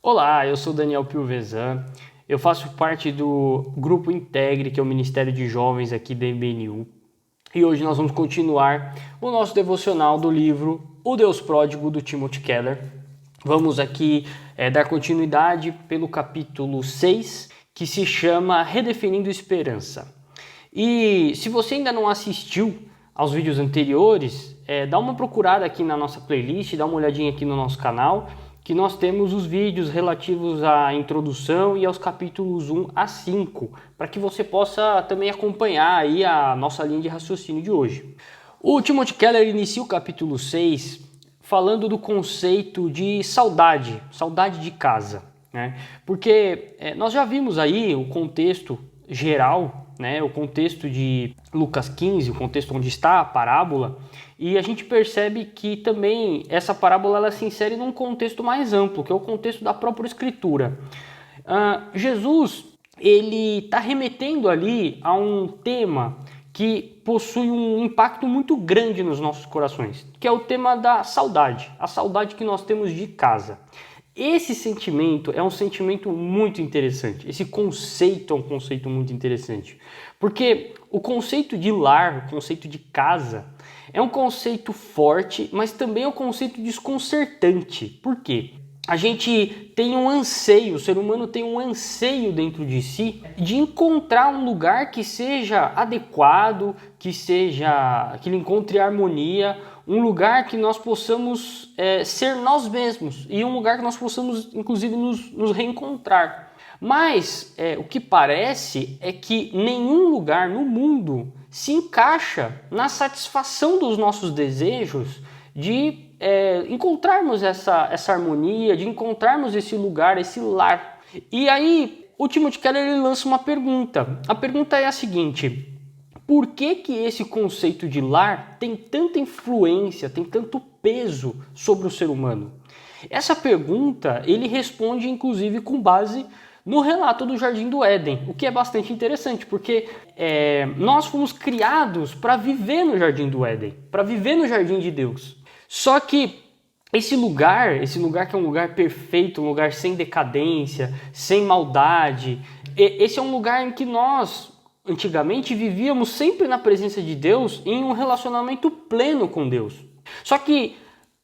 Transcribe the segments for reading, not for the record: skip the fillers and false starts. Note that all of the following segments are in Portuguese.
Olá, eu sou Daniel Pilvezan, eu faço parte do Grupo Integre, que é o Ministério de Jovens aqui da IBNU, e hoje nós vamos continuar o nosso devocional do livro O Deus Pródigo, do Timothy Keller. Vamos aqui dar continuidade pelo capítulo 6, que se chama Redefinindo Esperança. E se você ainda não assistiu aos vídeos anteriores, dá uma procurada aqui na nossa playlist, dá uma olhadinha aqui no nosso canal, que nós temos os vídeos relativos à introdução e aos capítulos 1 a 5, para que você possa também acompanhar aí a nossa linha de raciocínio de hoje. O Timothy Keller inicia o capítulo 6 falando do conceito de saudade de casa, né? Porque nós já vimos aí o contexto geral, né, o contexto de Lucas 15, o contexto onde está a parábola, e a gente percebe que também essa parábola ela se insere num contexto mais amplo, que é o contexto da própria Escritura. Jesus ele está remetendo ali a um tema que possui um impacto muito grande nos nossos corações, que é o tema da saudade, a saudade que nós temos de casa. Esse sentimento é um sentimento muito interessante, esse conceito é um conceito muito interessante, porque o conceito de lar, o conceito de casa, é um conceito forte, mas também é um conceito desconcertante. Por quê? A gente tem um anseio, o ser humano tem um anseio dentro de si de encontrar um lugar que seja adequado, que ele encontre harmonia, um lugar que nós possamos ser nós mesmos e um lugar que nós possamos, inclusive, nos reencontrar. Mas o que parece é que nenhum lugar no mundo se encaixa na satisfação dos nossos desejos de encontrarmos essa harmonia, de encontrarmos esse lugar, esse lar. E aí o Timothy Keller ele lança uma pergunta. A pergunta é a seguinte: por que esse conceito de lar tem tanta influência, tem tanto peso sobre o ser humano? Essa pergunta ele responde inclusive com base no relato do Jardim do Éden, o que é bastante interessante, porque nós fomos criados para viver no Jardim do Éden, para viver no Jardim de Deus. Só que esse lugar que é um lugar perfeito, um lugar sem decadência, sem maldade, esse é um lugar em que nós antigamente vivíamos sempre na presença de Deus, em um relacionamento pleno com Deus. Só que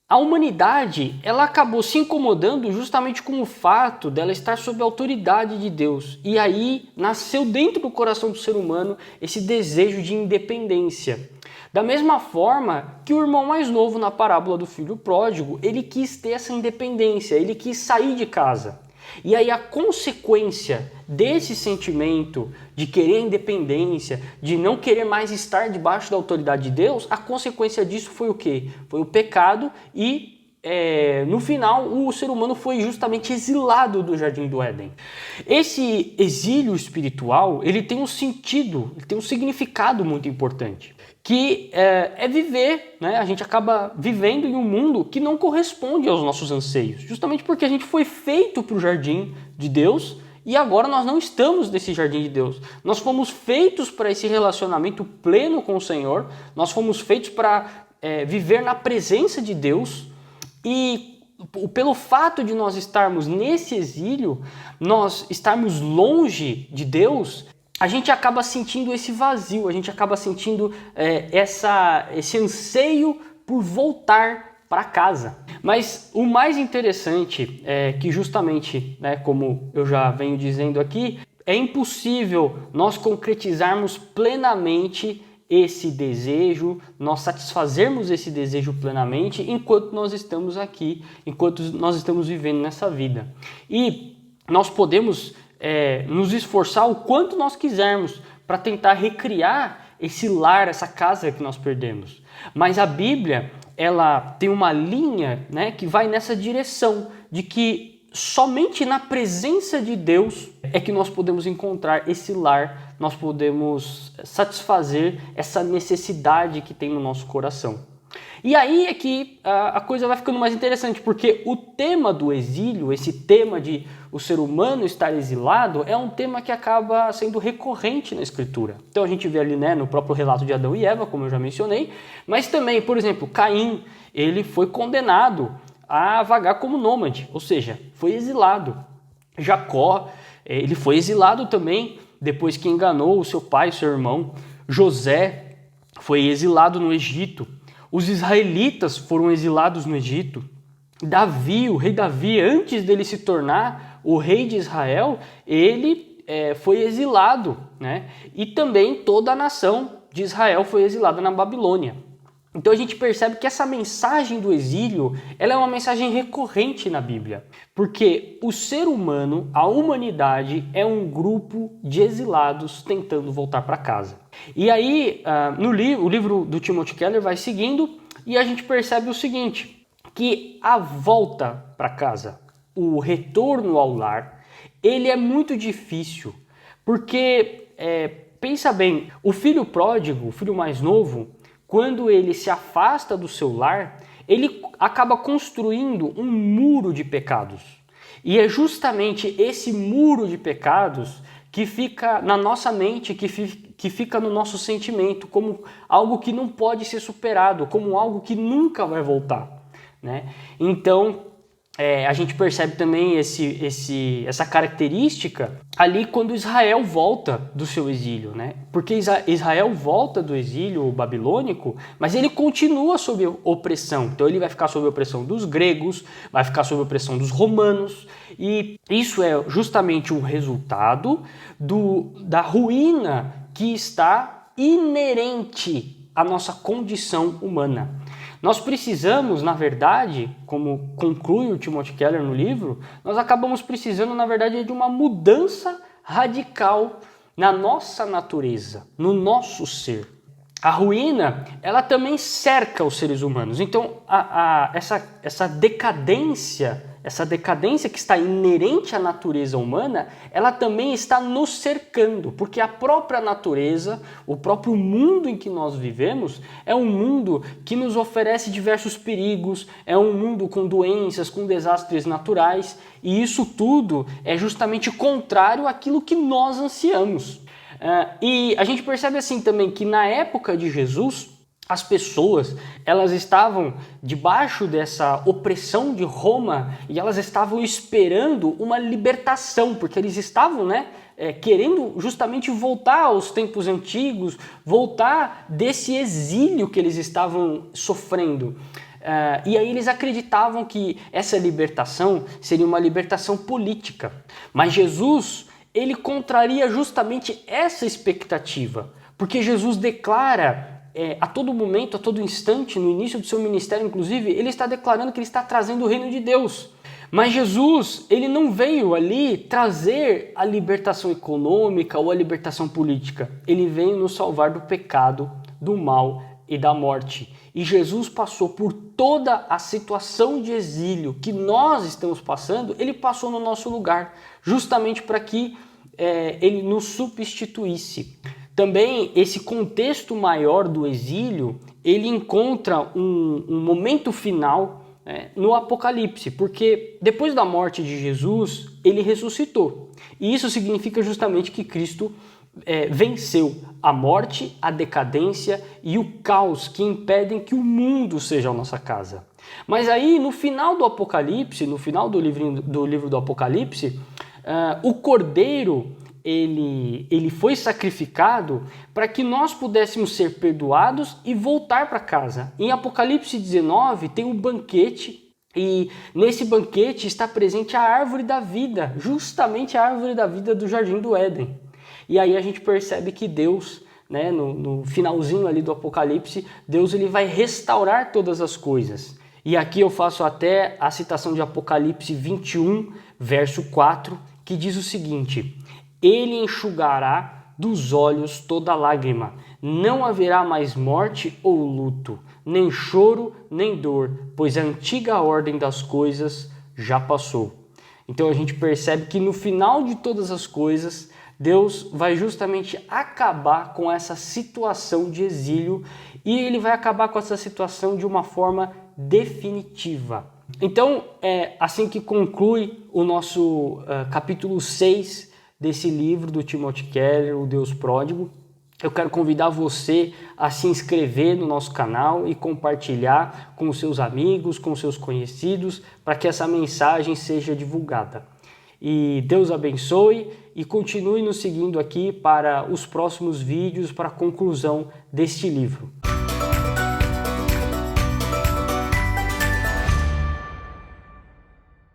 a humanidade ela acabou se incomodando justamente com o fato dela estar sob a autoridade de Deus. E aí nasceu dentro do coração do ser humano esse desejo de independência. Da mesma forma que o irmão mais novo na parábola do filho pródigo, ele quis ter essa independência, ele quis sair de casa. E aí a consequência desse sentimento de querer independência, de não querer mais estar debaixo da autoridade de Deus, a consequência disso foi o quê? Foi o pecado e no final o ser humano foi justamente exilado do Jardim do Éden. Esse exílio espiritual ele tem um sentido, ele tem um significado muito importante, que é viver, né? A gente acaba vivendo em um mundo que não corresponde aos nossos anseios, justamente porque a gente foi feito para o jardim de Deus e agora nós não estamos nesse jardim de Deus. Nós fomos feitos para esse relacionamento pleno com o Senhor, nós fomos feitos para viver na presença de Deus e pelo fato de nós estarmos nesse exílio, nós estarmos longe de Deus, a gente acaba sentindo esse vazio, a gente acaba sentindo esse anseio por voltar para casa. Mas o mais interessante é que justamente, né, como eu já venho dizendo aqui, é impossível nós concretizarmos plenamente esse desejo, nós satisfazermos esse desejo plenamente enquanto nós estamos aqui, enquanto nós estamos vivendo nessa vida. E nós podemos nos esforçar o quanto nós quisermos para tentar recriar esse lar, essa casa que nós perdemos. Mas a Bíblia, ela tem uma linha, né, que vai nessa direção de que somente na presença de Deus é que nós podemos encontrar esse lar, nós podemos satisfazer essa necessidade que tem no nosso coração. E aí é que a coisa vai ficando mais interessante, porque o tema do exílio, esse tema de o ser humano estar exilado, é um tema que acaba sendo recorrente na Escritura. Então a gente vê ali, né, no próprio relato de Adão e Eva, como eu já mencionei, mas também, por exemplo, Caim, ele foi condenado a vagar como nômade, ou seja, foi exilado. Jacó, ele foi exilado também depois que enganou o seu pai, seu irmão. José foi exilado no Egito. Os israelitas foram exilados no Egito. Davi, o rei Davi, antes dele se tornar o rei de Israel, ele foi exilado, né? E também toda a nação de Israel foi exilada na Babilônia. Então a gente percebe que essa mensagem do exílio, ela é uma mensagem recorrente na Bíblia, porque o ser humano, a humanidade, é um grupo de exilados tentando voltar para casa. E aí, o livro do Timothy Keller vai seguindo e a gente percebe o seguinte, que a volta para casa, o retorno ao lar, ele é muito difícil, porque, pensa bem, o filho pródigo, o filho mais novo, quando ele se afasta do seu lar, ele acaba construindo um muro de pecados. E é justamente esse muro de pecados que fica na nossa mente, que fica no nosso sentimento, como algo que não pode ser superado, como algo que nunca vai voltar, né? Então, a gente percebe também essa característica ali quando Israel volta do seu exílio, né? Porque Israel volta do exílio babilônico, mas ele continua sob opressão. Então ele vai ficar sob a opressão dos gregos, vai ficar sob a opressão dos romanos, e isso é justamente um resultado da ruína que está inerente à nossa condição humana. Nós precisamos, na verdade, como conclui o Timothy Keller no livro, nós acabamos precisando, na verdade, de uma mudança radical na nossa natureza, no nosso ser. A ruína, ela também cerca os seres humanos. Então, essa decadência que está inerente à natureza humana, ela também está nos cercando, porque a própria natureza, o próprio mundo em que nós vivemos, é um mundo que nos oferece diversos perigos, é um mundo com doenças, com desastres naturais, e isso tudo é justamente contrário àquilo que nós ansiamos. E a gente percebe assim também que na época de Jesus, as pessoas, elas estavam debaixo dessa opressão de Roma e elas estavam esperando uma libertação, porque eles estavam, querendo justamente voltar aos tempos antigos, voltar desse exílio que eles estavam sofrendo. E aí eles acreditavam que essa libertação seria uma libertação política. Mas Jesus, ele contraria justamente essa expectativa, porque Jesus declara a todo momento, a todo instante, no início do seu ministério, inclusive, ele está declarando que ele está trazendo o reino de Deus. Mas Jesus, ele não veio ali trazer a libertação econômica ou a libertação política. Ele veio nos salvar do pecado, do mal e da morte. E Jesus passou por toda a situação de exílio que nós estamos passando, ele passou no nosso lugar, justamente para que ele nos substituísse. Também esse contexto maior do exílio, ele encontra um momento final no Apocalipse, porque depois da morte de Jesus, ele ressuscitou. E isso significa justamente que Cristo venceu a morte, a decadência e o caos que impedem que o mundo seja a nossa casa. Mas aí, no final do Apocalipse, no final do livro do Apocalipse, o Cordeiro, ele foi sacrificado para que nós pudéssemos ser perdoados e voltar para casa. Em Apocalipse 19 tem um banquete e nesse banquete está presente a árvore da vida, justamente a árvore da vida do Jardim do Éden. E aí a gente percebe que Deus, no finalzinho ali do Apocalipse, Deus ele vai restaurar todas as coisas. E aqui eu faço até a citação de Apocalipse 21, verso 4, que diz o seguinte: ele enxugará dos olhos toda lágrima, não haverá mais morte ou luto, nem choro, nem dor, pois a antiga ordem das coisas já passou. Então a gente percebe que no final de todas as coisas, Deus vai justamente acabar com essa situação de exílio e ele vai acabar com essa situação de uma forma definitiva. Então, é assim que conclui o nosso capítulo 6 desse livro do Timothy Keller, O Deus Pródigo. eu quero convidar você a se inscrever no nosso canal e compartilhar com os seus amigos, com os seus conhecidos, para que essa mensagem seja divulgada. E Deus abençoe e continue nos seguindo aqui para os próximos vídeos, para a conclusão deste livro.